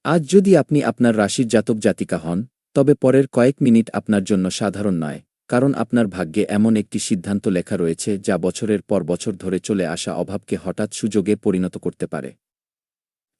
আজ যদি আপনি আপনার রাশির জাতক জাতিকা হন, তবে পরের কয়েক মিনিট আপনার জন্য সাধারণ নয়, কারণ আপনার ভাগ্যে এমন একটি সিদ্ধান্ত লেখা রয়েছে যা বছরের পর বছর ধরে চলে আসা অভাবকে হঠাৎ সুযোগে পরিণত করতে পারে।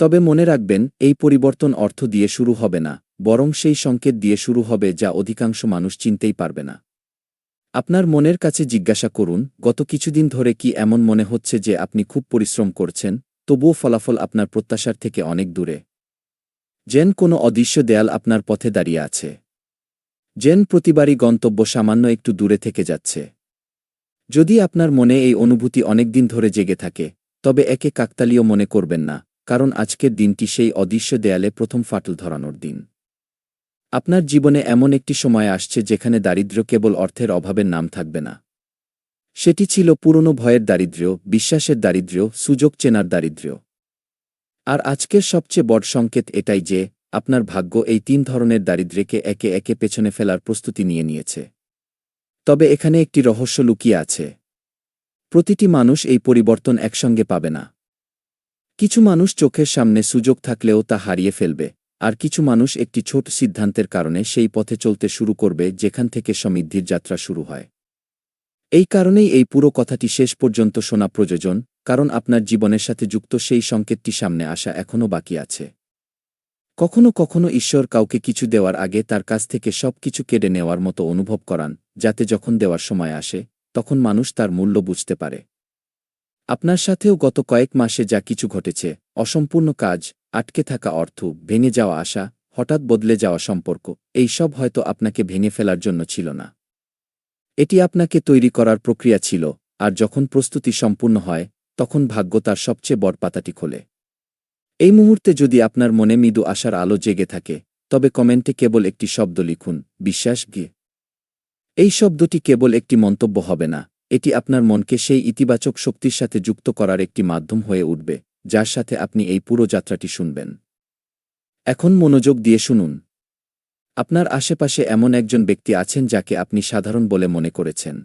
তবে মনে রাখবেন, এই পরিবর্তন অর্থ দিয়ে শুরু হবে না, বরং সেই সংকেত দিয়ে শুরু হবে যা অধিকাংশ মানুষ চিনতেই পারবে না। আপনার মনের কাছে জিজ্ঞাসা করুন, গত কিছুদিন ধরে কি এমন মনে হচ্ছে যে আপনি খুব পরিশ্রম করছেন, তবুও ফলাফল আপনার প্রত্যাশার থেকে অনেক দূরে? যেন কোনো অদৃশ্য দেয়াল আপনার পথে দাঁড়িয়ে আছে। যেন প্রতিবারই গন্তব্য সামান্য একটু দূরে থেকে যাচ্ছে। যদি আপনার মনে এই অনুভূতি অনেকদিন ধরে জেগে থাকে, তবে একে কাকতালীয় মনে করবেন না, কারণ আজকের দিনটি সেই অদৃশ্য দেয়ালে প্রথম ফাটল ধরানোর দিন। আপনার জীবনে এমন একটি সময় আসছে যেখানে দারিদ্র্য কেবল অর্থের অভাবের নাম থাকবে না। সেটি ছিল পুরনো ভয়ের দারিদ্র্য, বিশ্বাসের দারিদ্র্য, সুযোগ চেনার দারিদ্র্য। আর আজকের সবচেয়ে বড় সংকেত এটাই যে, আপনার ভাগ্য এই তিন ধরনের দারিদ্র্যকে একে একে পেছনে ফেলার প্রস্তুতি নিয়ে নিয়েছে। তবে এখানে একটি রহস্য লুকিয়ে আছে। প্রতিটি মানুষ এই পরিবর্তন একসঙ্গে পাবে না। কিছু মানুষ চোখের সামনে সুযোগ থাকলেও তা হারিয়ে ফেলবে, আর কিছু মানুষ একটি ছোট সিদ্ধান্তের কারণে সেই পথে চলতে শুরু করবে যেখান থেকে সমৃদ্ধির যাত্রা শুরু হয়। এই কারণেই এই পুরো কথাটি শেষ পর্যন্ত শোনা প্রয়োজন, কারণ আপনার জীবনের সাথে যুক্ত সেই সংকেতটি সামনে আসা এখনও বাকি আছে। কখনো কখনো ঈশ্বর কাউকে কিছু দেওয়ার আগে তার কাছ থেকে সব কিছু কেড়ে নেওয়ার মতো অনুভব করান, যাতে যখন দেওয়ার সময় আসে, তখন মানুষ তার মূল্য বুঝতে পারে। আপনার সাথেও গত কয়েক মাসে যা কিছু ঘটেছে, অসম্পূর্ণ কাজ, আটকে থাকা অর্থ, ভেঙে যাওয়া আশা, হঠাৎ বদলে যাওয়া সম্পর্ক, এই সব হয়তো আপনাকে ভেঙে ফেলার জন্য ছিল না। এটি আপনাকে তৈরি করার প্রক্রিয়া ছিল, আর যখন প্রস্তুতি সম্পূর্ণ হয়, তখন ভাগ্য তার সবচেয়ে বড় পাতাটি খোলে। এই মুহূর্তে যদি আপনার মনে মৃদু আশার আলো জেগে থাকে, তবে কমেন্টে কেবল একটি শব্দ লিখুন, বিশ্বাস গিয়ে। এই শব্দটি কেবল একটি মন্তব্য হবে না, এটি আপনার মনকে সেই ইতিবাচক শক্তির সাথে যুক্ত করার একটি মাধ্যম হয়ে উঠবে, যার সাথে আপনি এই পুরো যাত্রাটি শুনবেন। এখন মনোযোগ দিয়ে শুনুন। আপনার আশেপাশে এমন একজন ব্যক্তি আছেন যাকে আপনি সাধারণ বলে মনে করেছেন।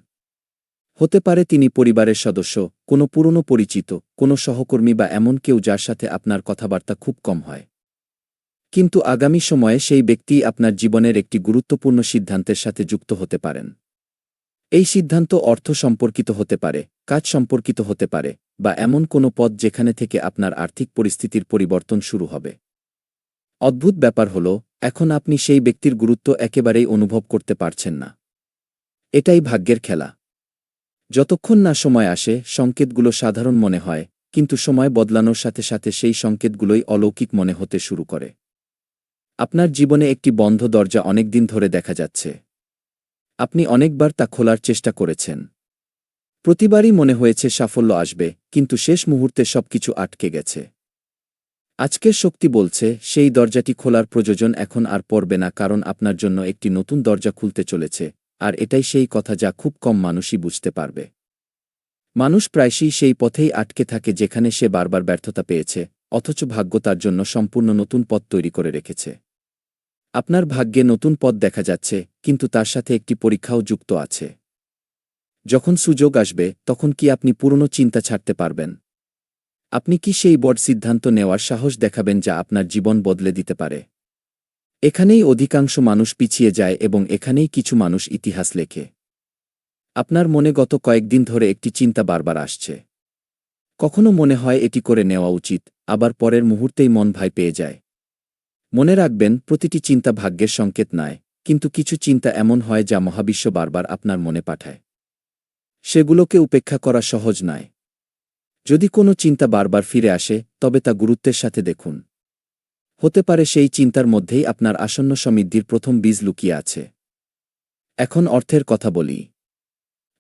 হতে পারে তিনি পরিবারের সদস্য, কোনো পুরনো পরিচিত, কোনো সহকর্মী বা এমন কেউ যার সাথে আপনার কথাবার্তা খুব কম হয়। কিন্তু আগামী সময়ে সেই ব্যক্তি আপনার জীবনের একটি গুরুত্বপূর্ণ সিদ্ধান্তের সাথে যুক্ত হতে পারেন। এই সিদ্ধান্ত অর্থ সম্পর্কিত হতে পারে, কাজ সম্পর্কিত হতে পারে, বা এমন কোনো পথ যেখানে থেকে আপনার আর্থিক পরিস্থিতির পরিবর্তন শুরু হবে। অদ্ভুত ব্যাপার হল, এখন আপনি সেই ব্যক্তির গুরুত্ব একেবারেই অনুভব করতে পারছেন না। এটাই ভাগ্যের খেলা। যতক্ষণ না সময় আসে, সংকেতগুলো সাধারণ মনে হয়, কিন্তু সময় বদলানোর সাথে সাথে সেই সংকেতগুলোই অলৌকিক মনে হতে শুরু করে। আপনার জীবনে একটি বন্ধ দরজা অনেকদিন ধরে দেখা যাচ্ছে। আপনি অনেকবার তা খোলার চেষ্টা করেছেন। প্রতিবারই মনে হয়েছে সাফল্য আসবে, কিন্তু শেষ মুহূর্তে সবকিছু আটকে গেছে। আজকের শক্তি বলছে, সেই দরজাটি খোলার প্রয়োজন এখন আর পড়বে না, কারণ আপনার জন্য একটি নতুন দরজা খুলতে চলেছে, আর এটাই সেই কথা যা খুব কম মানুষই বুঝতে পারবে। মানুষ প্রায়শই সেই পথেই আটকে থাকে যেখানে সে বারবার ব্যর্থতা পেয়েছে, অথচ ভাগ্য তার জন্য সম্পূর্ণ নতুন পথ তৈরি করে রেখেছে। আপনার ভাগ্যে নতুন পথ দেখা যাচ্ছে, কিন্তু তার সাথে একটি পরীক্ষাও যুক্ত আছে। যখন সুযোগ আসবে, তখন কি আপনি পুরনো চিন্তা ছাড়তে পারবেন? আপনি কি সেই বড় সিদ্ধান্ত নেওয়ার সাহস দেখাবেন যা আপনার জীবন বদলে দিতে পারে? এখানেই অধিকাংশ মানুষ পিছিয়ে যায় এবং এখানেই কিছু মানুষ ইতিহাস লেখে। আপনার মনে গত কয়েকদিন ধরে একটি চিন্তা বারবার আসছে। কখনো মনে হয় এটি করে নেওয়া উচিত, আবার পরের মুহূর্তেই মন ভয় পেয়ে যায়। মনে রাখবেন, প্রতিটি চিন্তা ভাগ্যের সংকেত নয়, কিন্তু কিছু চিন্তা এমন হয় যা মহাবিশ্ব বারবার আপনার মনে পাঠায়। সেগুলোকে উপেক্ষা করা সহজ নয়। যদি কোনো চিন্তা বারবার ফিরে আসে, তবে তা গুরুত্বের সাথে দেখুন। হতে পারে সেই চিন্তার মধ্যেই আপনার আসন্ন সমৃদ্ধির প্রথম বীজ লুকিয়ে আছে। এখন অর্থের কথা বলি।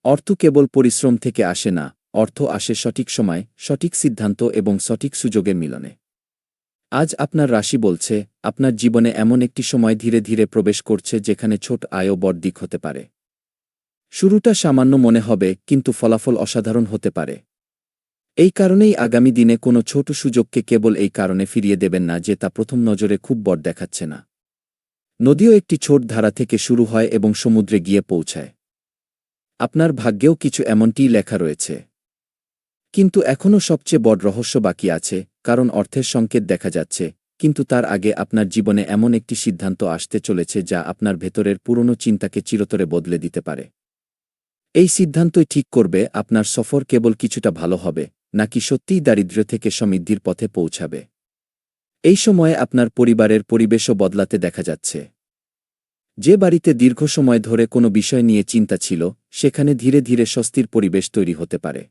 অর্থ কেবল পরিশ্রম থেকে আসে না, অর্থ আসে সঠিক সময়, সঠিক সিদ্ধান্ত এবং সঠিক সুযোগের মিলনে। আজ আপনার রাশি বলছে, আপনার জীবনে এমন একটি সময় ধীরে ধীরে প্রবেশ করছে যেখানে ছোট আয়ও বড় দিক হতে পারে। শুরুটা সামান্য মনে হবে, কিন্তু ফলাফল অসাধারণ হতে পারে। এই কারণেই আগামী দিনে কোনো ছোট সুযোগকে কেবল এই কারণে ফিরিয়ে দেবেন না যে তা প্রথম নজরে খুব বড় দেখাচ্ছে না। নদীও একটি ছোট ধারা থেকে শুরু হয় এবং সমুদ্রে গিয়ে পৌঁছায়। আপনার ভাগ্যেও কিছু এমনটিই লেখা রয়েছে। কিন্তু এখনও সবচেয়ে বড় রহস্য বাকি আছে, কারণ অর্থের সংকেত দেখা যাচ্ছে, কিন্তু তার আগে আপনার জীবনে এমন একটি সিদ্ধান্ত আসতে চলেছে যা আপনার ভেতরের পুরনো চিন্তাকে চিরতরে বদলে দিতে পারে। এই সিদ্ধান্তই ঠিক করবে আপনার সফর কেবল কিছুটা ভালো হবে নাকি সত্যিই দারিদ্র্য থেকে সমৃদ্ধির পথে পৌঁছাবে। এই সময়ে আপনার পরিবারের পরিবেশও বদলাতে দেখা যাচ্ছে। যে বাড়িতে দীর্ঘ সময় ধরে কোনো বিষয় নিয়ে চিন্তা ছিল, সেখানে ধীরে ধীরে স্বস্তির পরিবেশ তৈরি হতে পারে।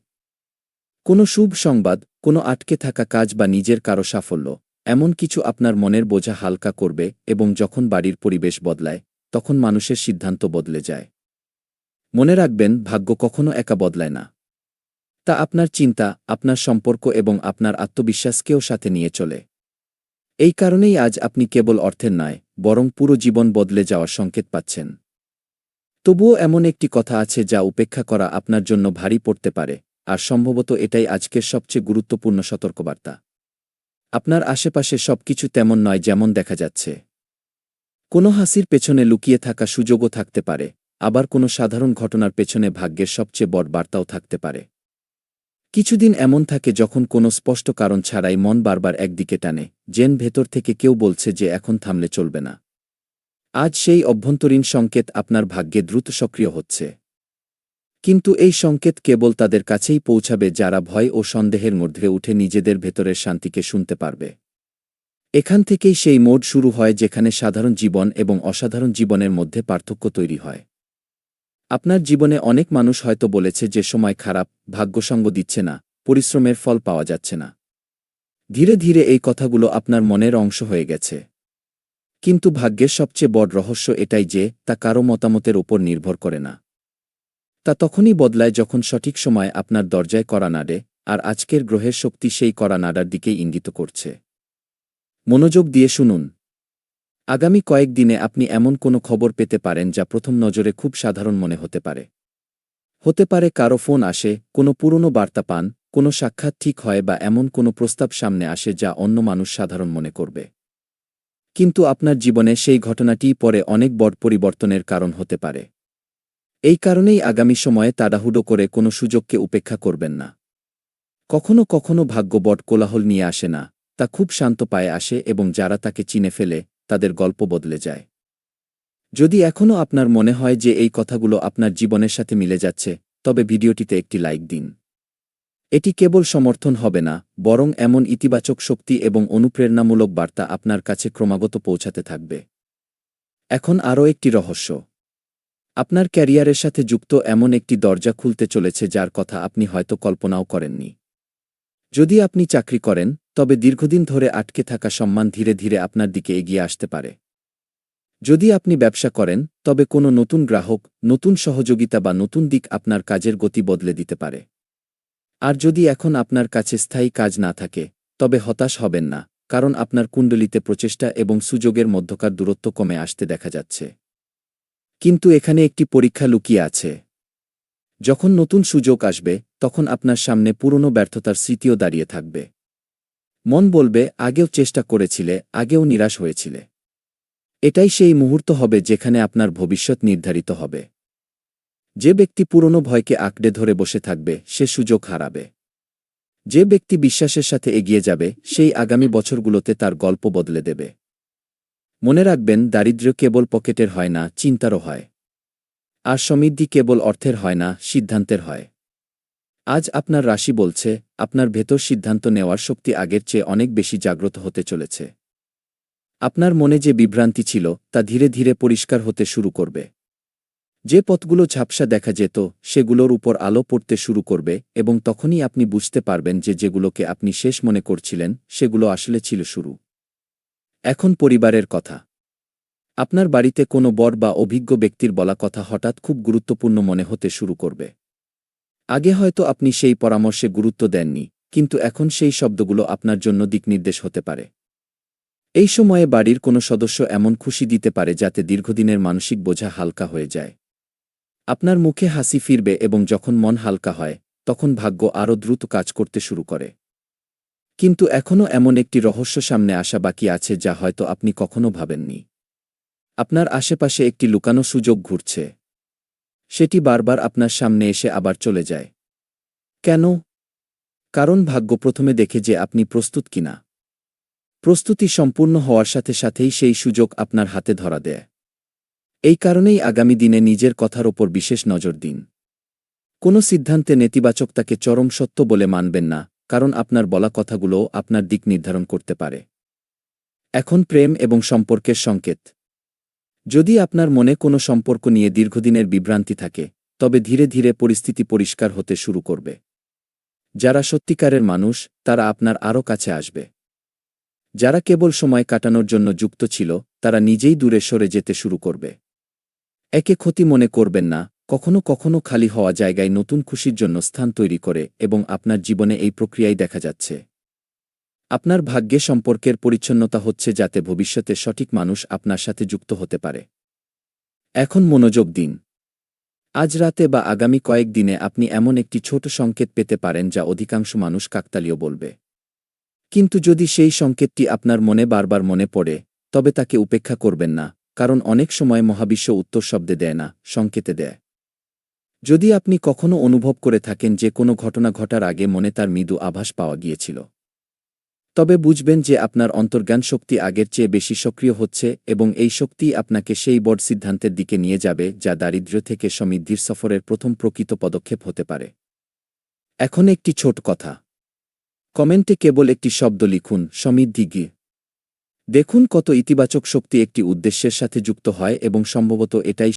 কোনো শুভ সংবাদ, কোনো আটকে থাকা কাজ বা নিজের কারো সাফল্য, এমন কিছু আপনার মনের বোঝা হালকা করবে এবং যখন বাড়ির পরিবেশ বদলায়, তখন মানুষের সিদ্ধান্ত বদলে যায়। মনে রাখবেন, ভাগ্য কখনো একা বদলায় না। তা আপনার চিন্তা, আপনার সম্পর্ক এবং আপনার আত্মবিশ্বাসকেও সাথে নিয়ে চলে। এই কারণেই আজ আপনি কেবল অর্থের নয়, বরং পুরো জীবন বদলে যাওয়ার সংকেত পাচ্ছেন। তবুও এমন একটি কথা আছে যা উপেক্ষা করা আপনার জন্য ভারী পড়তে পারে, আর সম্ভবত এটাই আজকের সবচেয়ে গুরুত্বপূর্ণ সতর্কবার্তা। আপনার আশেপাশে সবকিছু তেমন নয় যেমন দেখা যাচ্ছে। কোনো হাসির পেছনে লুকিয়ে থাকা সুযোগও থাকতে পারে, আবার কোনো সাধারণ ঘটনার পেছনে ভাগ্যের সবচেয়ে বড় বার্তাও থাকতে পারে। কিছুদিন এমন থাকে যখন কোনো স্পষ্ট কারণ ছাড়াই মন বারবার একদিকে টানে, যেন ভেতর থেকে কেউ বলছে যে এখন থামলে চলবে না। আজ সেই অভ্যন্তরীণ সংকেত আপনার ভাগ্যে দ্রুত সক্রিয় হচ্ছে। কিন্তু এই সংকেত কেবল তাদের কাছেই পৌঁছাবে যারা ভয় ও সন্দেহের মধ্যে উঠে নিজেদের ভেতরের শান্তিকে শুনতে পারবে। এখান থেকেই সেই মোড় শুরু হয় যেখানে সাধারণ জীবন এবং অসাধারণ জীবনের মধ্যে পার্থক্য তৈরি হয়। আপনার জীবনে অনেক মানুষ হয়তো বলেছে যে সময় খারাপ, ভাগ্যসঙ্গ দিচ্ছে না, পরিশ্রমের ফল পাওয়া যাচ্ছে না। ধীরে ধীরে এই কথাগুলো আপনার মনের অংশ হয়ে গেছে। কিন্তু ভাগ্যের সবচেয়ে বড় রহস্য এটাই যে তা কারও মতামতের ওপর নির্ভর করে না। তা তখনই বদলায় যখন সঠিক সময় আপনার দরজায় কড়া নাড়ে, আর আজকের গ্রহের শক্তি সেই কড়া নাড়ার দিকেই ইঙ্গিত করছে। মনোযোগ দিয়ে শুনুন। আগামী কয়েকদিনে আপনি এমন কোনো খবর পেতে পারেন যা প্রথম নজরে খুব সাধারণ মনে হতে পারে। হতে পারে কারো ফোন আসে, কোনো পুরনো বার্তা পান, কোনো সাক্ষাৎ ঠিক হয় বা এমন কোনো প্রস্তাব সামনে আসে যা অন্য মানুষ সাধারণ মনে করবে। কিন্তু আপনার জীবনে সেই ঘটনাটিই পরে অনেক বড় পরিবর্তনের কারণ হতে পারে। এই কারণেই আগামী সময়ে তাড়াহুড়ো করে কোনো সুযোগকে উপেক্ষা করবেন না। কখনো কখনো ভাগ্য বড় কোলাহল নিয়ে আসে না, তা খুব শান্ত পায়ে আসে এবং যারা তাকে চিনে ফেলে, তাদের গল্প বদলে যায়। যদি এখনও আপনার মনে হয় যে এই কথাগুলো আপনার জীবনের সাথে মিলে যাচ্ছে, তবে ভিডিওটিতে একটি লাইক দিন। এটি কেবল সমর্থন হবে না, বরং এমন ইতিবাচক শক্তি এবং অনুপ্রেরণামূলক বার্তা আপনার কাছে ক্রমাগত পৌঁছাতে থাকবে। এখন আরও একটি রহস্য। আপনার ক্যারিয়ারের সাথে যুক্ত এমন একটি দরজা খুলতে চলেছে যার কথা আপনি হয়তো কল্পনাও করেননি। যদি আপনি চাকরি করেন, তবে দীর্ঘদিন ধরে আটকে থাকা সম্মান ধীরে ধীরে আপনার দিকে এগিয়ে আসতে পারে। যদি আপনি ব্যবসা করেন, তবে কোনো নতুন গ্রাহক, নতুন সহযোগিতা বা নতুন দিক আপনার কাজের গতি বদলে দিতে পারে। আর যদি এখন আপনার কাছে স্থায়ী কাজ না থাকে, তবে হতাশ হবেন না, কারণ আপনার কুণ্ডলিতে প্রচেষ্টা এবং সুযোগের মধ্যকার দূরত্ব কমে আসতে দেখা যাচ্ছে। কিন্তু এখানে একটি পরীক্ষা লুকিয়ে আছে। যখন নতুন সুযোগ আসবে, তখন আপনার সামনে পুরনো ব্যর্থতার স্মৃতিও দাঁড়িয়ে থাকবে। মন বলবে, আগেও চেষ্টা করেছিলে, আগেও নিরাশ হয়েছিলে। এটাই সেই মুহূর্ত হবে যেখানে আপনার ভবিষ্যৎ নির্ধারিত হবে। যে ব্যক্তি পুরনো ভয়কে আঁকড়ে ধরে বসে থাকবে, সে সুযোগ হারাবে। যে ব্যক্তি বিশ্বাসের সাথে এগিয়ে যাবে, সেই আগামী বছরগুলোতে তার গল্প বদলে দেবে। মনে রাখবেন, দারিদ্র্য কেবল পকেটের হয় না, চিন্তারও হয়। আর সমৃদ্ধি কেবল অর্থের হয় না, সিদ্ধান্তের হয়। আজ আপনার রাশি বলছে, আপনার ভেতর সিদ্ধান্ত নেওয়ার শক্তি আগের চেয়ে অনেক বেশি জাগ্রত হতে চলেছে। আপনার মনে যে বিভ্রান্তি ছিল, তা ধীরে ধীরে পরিষ্কার হতে শুরু করবে। যে পথগুলো ঝাপসা দেখা যেত, সেগুলোর উপর আলো পড়তে শুরু করবে এবং তখনই আপনি বুঝতে পারবেন যে যেগুলোকে আপনি শেষ মনে করছিলেন, সেগুলো আসলে ছিল শুরু। এখন পরিবারের কথা। আপনার বাড়িতে কোনো বড় বা অভিজ্ঞ ব্যক্তির বলা কথা হঠাৎ খুব গুরুত্বপূর্ণ মনে হতে শুরু করবে। আগে হয়তো আপনি সেই পরামর্শে গুরুত্ব দেননি, কিন্তু এখন সেই শব্দগুলো আপনার জন্য দিকনির্দেশ হতে পারে। এই সময়ে বাড়ির কোনো সদস্য এমন খুশি দিতে পারে যাতে দীর্ঘদিনের মানসিক বোঝা হালকা হয়ে যায়। আপনার মুখে হাসি ফিরবে এবং যখন মন হালকা হয়, তখন ভাগ্য আরও দ্রুত কাজ করতে শুরু করে। কিন্তু এখনও এমন একটি রহস্য সামনে আসা বাকি আছে যা হয়তো আপনি কখনো ভাবেননি। আপনার আশেপাশে একটি লুকানো সুযোগ ঘুরছে। সেটি বারবার আপনার সামনে এসে আবার চলে যায়। কেন? কারণ ভাগ্য প্রথমে দেখে যে আপনি প্রস্তুত কিনা। প্রস্তুতি সম্পূর্ণ হওয়ার সাথে সাথেই সেই সুযোগ আপনার হাতে ধরা দেয়। এই কারণেই আগামী দিনে নিজের কথার ওপর বিশেষ নজর দিন। কোনো সিদ্ধান্তে নেতিবাচকতাকে চরম সত্য বলে মানবেন না, কারণ আপনার বলা কথাগুলোও আপনার দিক নির্ধারণ করতে পারে। এখন প্রেম এবং সম্পর্কের সংকেত। যদি আপনার মনে কোনো সম্পর্ক নিয়ে দীর্ঘদিনের বিভ্রান্তি থাকে, তবে ধীরে ধীরে পরিস্থিতি পরিষ্কার হতে শুরু করবে। যারা সত্যিকারের মানুষ, তারা আপনার আরও কাছে আসবে। যারা কেবল সময় কাটানোর জন্য যুক্ত ছিল, তারা নিজেই দূরে সরে যেতে শুরু করবে। একে ক্ষতি মনে করবেন না, কখনো কখনো খালি হওয়া জায়গায় নতুন খুশির জন্য স্থান তৈরি করে, এবং আপনার জীবনে এই প্রক্রিয়াই দেখা যাচ্ছে। আপনার ভাগ্যে সম্পর্কের পরিচ্ছন্নতা হচ্ছে যাতে ভবিষ্যতে সঠিক মানুষ আপনার সাথে যুক্ত হতে পারে। এখন মনোযোগ দিন। আজ রাতে বা আগামী কয়েক দিনে আপনি এমন একটি ছোট সংকেত পেতে পারেন যা অধিকাংশ মানুষ কাকতালীয় বলবে। কিন্তু যদি সেই সংকেতটি আপনার মনে বারবার মনে পড়ে, তবে তাকে উপেক্ষা করবেন না, কারণ অনেক সময় মহাবিশ্ব উত্তর শব্দে দেয় না, সংকেতে দেয়। যদি আপনি কখনো অনুভব করে থাকেন যে কোনো ঘটনা ঘটার আগে মনে তার মৃদু আভাস পাওয়া গিয়েছিল, তবে বুঝবেন যে আপনার অন্তর্জ্ঞান শক্তি আগের চেয়ে বেশি সক্রিয় হচ্ছে, এবং এই শক্তিই আপনাকে সেই বড় সিদ্ধান্তের দিকে নিয়ে যাবে যা দারিদ্র্য থেকে সমৃদ্ধির সফরের প্রথম প্রকৃত পদক্ষেপ হতে পারে। এখন একটি ছোট কথা। কমেন্টে কেবল একটি শব্দ লিখুন, সমৃদ্ধি গি। দেখুন কত ইতিবাচক শক্তি একটি উদ্দেশ্যের সাথে যুক্ত হয়, এবং সম্ভবত এটাই